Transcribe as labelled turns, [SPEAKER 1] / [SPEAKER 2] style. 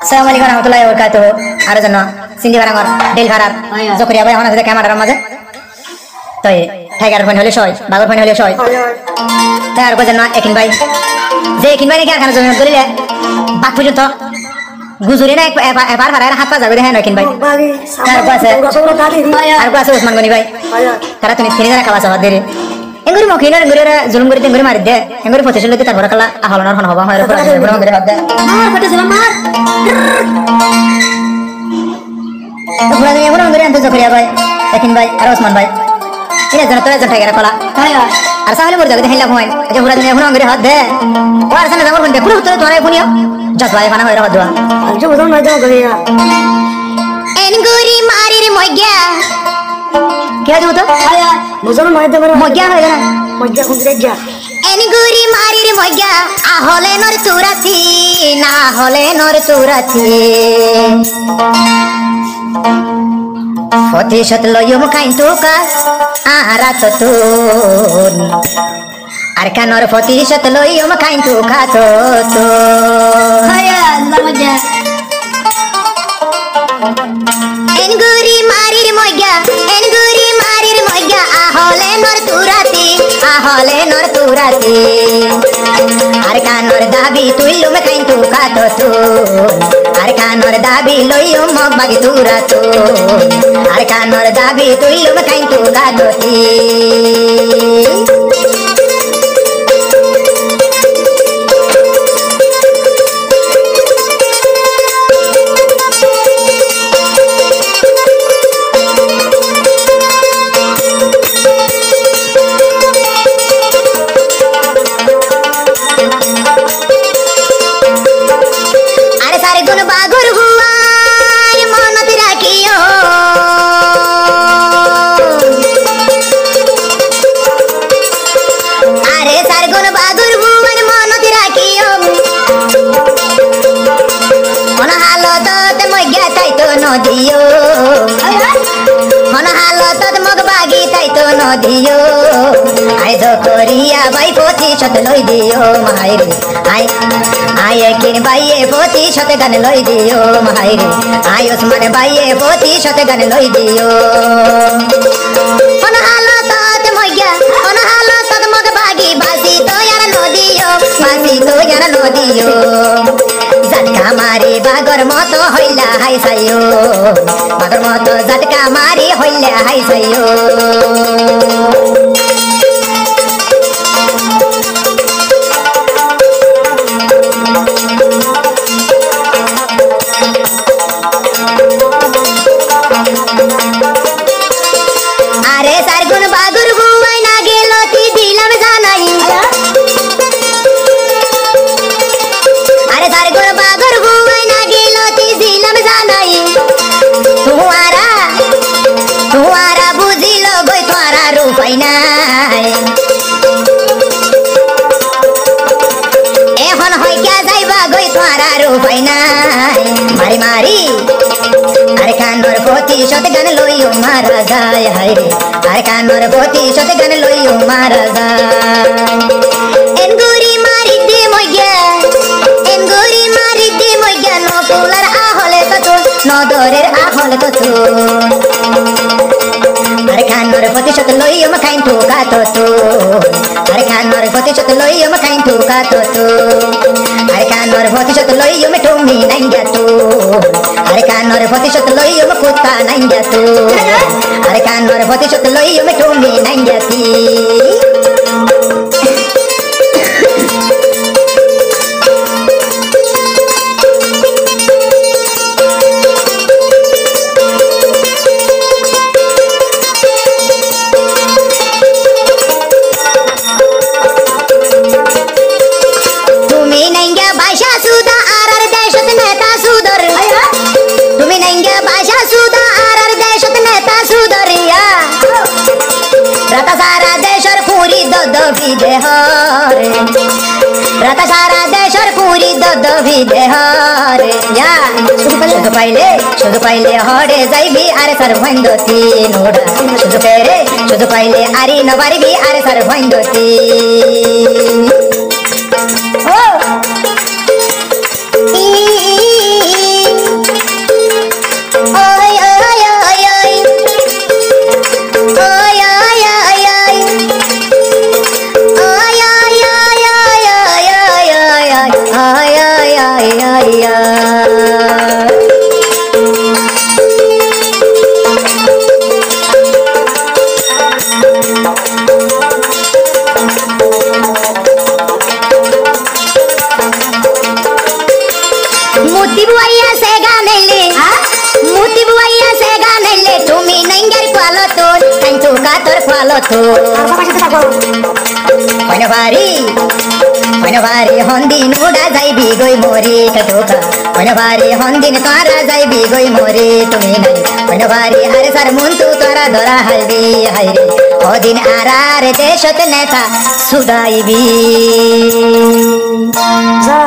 [SPEAKER 1] Assalamualaikum warahmatullahi wabarakatuh. Ada jono sindi barangor del gharar Zakaria bhai amana saথে ক্যামেরার মাঝে তো tiger phone হলে সয় বাগর ফোন হলে সয় তার কো জানা একিন ভাই যে একিন ভাই নাকি আর খানা জমি দলিলে বাক পর্যন্ত গুজুরি না এবার পারে হাত পা যাবে দেখেন একিন ভাই তার কো আছে ওসমান গনি ভাই তারা তুমি তিনি জানা খাওয়া সবাদ দেরে এঙ্গুরি মখিনা এঙ্গুরি জুলুম করে এঙ্গুরি মারি দে এঙ্গুরি পজিশন লইতে তারপর কালা আহলনার হন হবা হয় পুরো করে হাত দে মার ফটে ছিলাম মার তো পুরো এঙ্গুরি এঙ্গুরি আনতে জকরিয়া ভাই একিন ভাই আর ওসমান ভাই ইনে জানা তোরা জানটা গেরা কলা আর সামনে পড়ে যাবে হেলা ভয় যে পুরো এঙ্গুরি এঙ্গুরি হাত দে ও আর সামনে যাবো কোন পুরো তোরা তোরা কোনিয়া জাস ভাই খানা হয় হাত দেওয়া যে বুঝন না দাও করিয়া এঙ্গুরি মারির মইগা क्या जो तो आया मुझे मार दे मग्या है ना मग्या खुद गया एनगुरी मारी रे मग्या आ होले नर तुराथी ना होले नर तुराथी फती शत लयम काइन तो का आरा तो तुन आर का नर फती शत लयम काइन तो का तो आया मग्या एनगुरी मारी रे मग्या एनगुरी मारी रे मग्या आहले नर तुराती आर का नर दाबी तुइलु में काइन तू का तो आर का नर दाबी लइयो मग बागी तुरा तो आर का नर दाबी तुइलु में काइन तू का तो नदियो हन हालत मग बागी ताई तो नदियो आय जकरिया भाई पोती शत लई दियो मायरे आय किन भाई पोती शत गन लई दियो मायरे आय उस्मान भाई पोती शत गन लई दियो हन हालत मग बागी बासी तो यार नदियो झटका मारी बागर मतो हइला हाय सायो बागर मतो झटका मारी हइला हाय सायो अरे सरगुन बागुर बुवाई ना गेलो ती दिलम जानाई अरे सरगुन बागुर बुवाई ना गेलो ती दिलम जानाई तुआरा बुझिलो गई तोरा रूपाई नाई এখন হয় क्या যাইবা গই तोरा रूपाई नाई मारी मारी अरे कानर पोती शत गन लइयो मारा जाय हाय रे अरे कानर पोती शत गन लइयो मारा जाय एनगुरी मारी दे मग्या नो कुलार आहले तो नो दरेर आहले तो अरे कानर पोती शत लइयो म काइन ठोका तो अरे कानर पोती शत लइयो म काइन ठोका तो अरे कानर पोती शत लइयो म टोमी नाइंगा तो अरे कानर पोती शत लइयो म कुत्ता नाइंगा तो अरे कानर पोती शत लइयो म टोमी नाइंगा ती राता सारा देशर पूरी दबी देहर या शुद्ध पाइले हड़े जाइबी आरे सर भंदती नोड़ा शुद्ध पाइले आरी नबारबी आरे सर भंदती ओ আইয়া
[SPEAKER 2] मोती बुआइया से गाने ले मोती बुआइया से गाने ले तुम्ही नंगर पालो तो कंचू का तोर पालो तो
[SPEAKER 1] भारी हंदिन उड़ा जाइबी गई मोरी कटोका भारी हंदिन तारा जाइबी गई मोरी তুমি নাই ভারি আরে সার মুন্তু তোরা ধরা হাইবি হাইরে ওদিন আরার দেশত নেতা সুদাইবি
[SPEAKER 2] যা